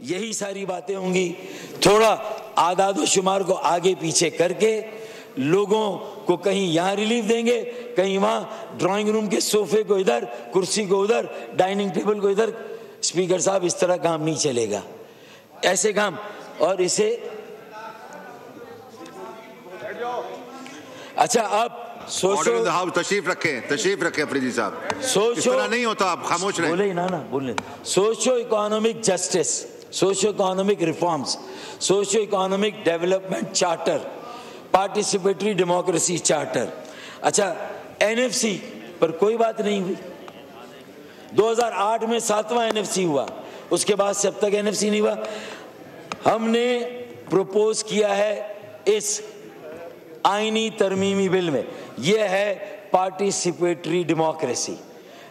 यही सारी बातें होंगी। थोड़ा आदाद शुमार को आगे पीछे करके लोगों को कहीं यहाँ रिलीफ देंगे, कहीं वहाँ, ड्राइंग रूम के सोफे को इधर, कुर्सी को उधर, डाइनिंग टेबल को इधर। स्पीकर साहब, इस तरह काम नहीं चलेगा, ऐसे काम। और इसे अच्छा, आप सोशो, तशरीफ रखें अफरीदी साहब। सोशो नहीं होता, आप खामोश रहें। बोले ना बोले। Socio economic justice, socio economic reforms, socio economic development charter, participatory democracy charter. अच्छा, एनएफसी पर कोई बात नहीं हुई। 2008 में 7वां एनएफसी हुआ, उसके बाद से अब तक एनएफसी नहीं हुआ। हमने प्रपोज किया है इस आईनी तरमीमी बिल में, यह है पार्टिसिपेटरी डेमोक्रेसी,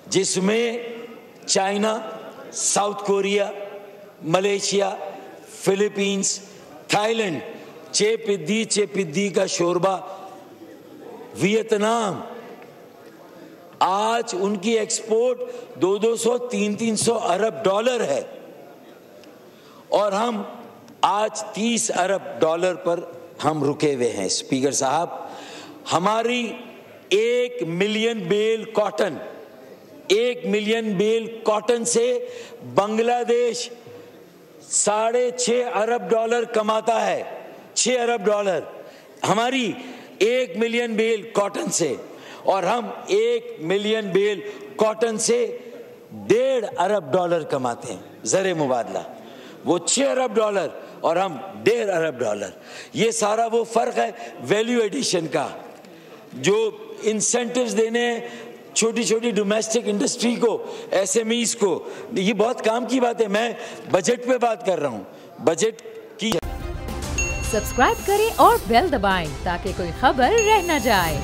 जिसमें China, South Korea, Malaysia, Philippines, Thailand, चेपिद्दी का शोरबा, वियतनाम, आज उनकी एक्सपोर्ट 200 300 अरब डॉलर है और हम आज 30 अरब डॉलर पर हम रुके हुए हैं। स्पीकर साहब, हमारी 1 million bale cotton, 1 million bale cotton से बांग्लादेश 6.5 अरब डॉलर कमाता है। 6 अरब डॉलर हमारी 1 मिलियन बेल कॉटन से, और हम 1 मिलियन बेल कॉटन से 1.5 अरब डॉलर कमाते हैं। ज़रे मुबादला, वो 6 अरब डॉलर और हम 1.5 अरब डॉलर। ये सारा वो फर्क है वैल्यू एडिशन का, जो इंसेंटिव्स देने हैं छोटी छोटी डोमेस्टिक इंडस्ट्री को, एसएमईज को। ये बहुत काम की बात है। मैं बजट पे बात कर रहा हूँ, बजट की। सब्सक्राइब करें और बेल दबाएं ताकि कोई खबर रह न जाए।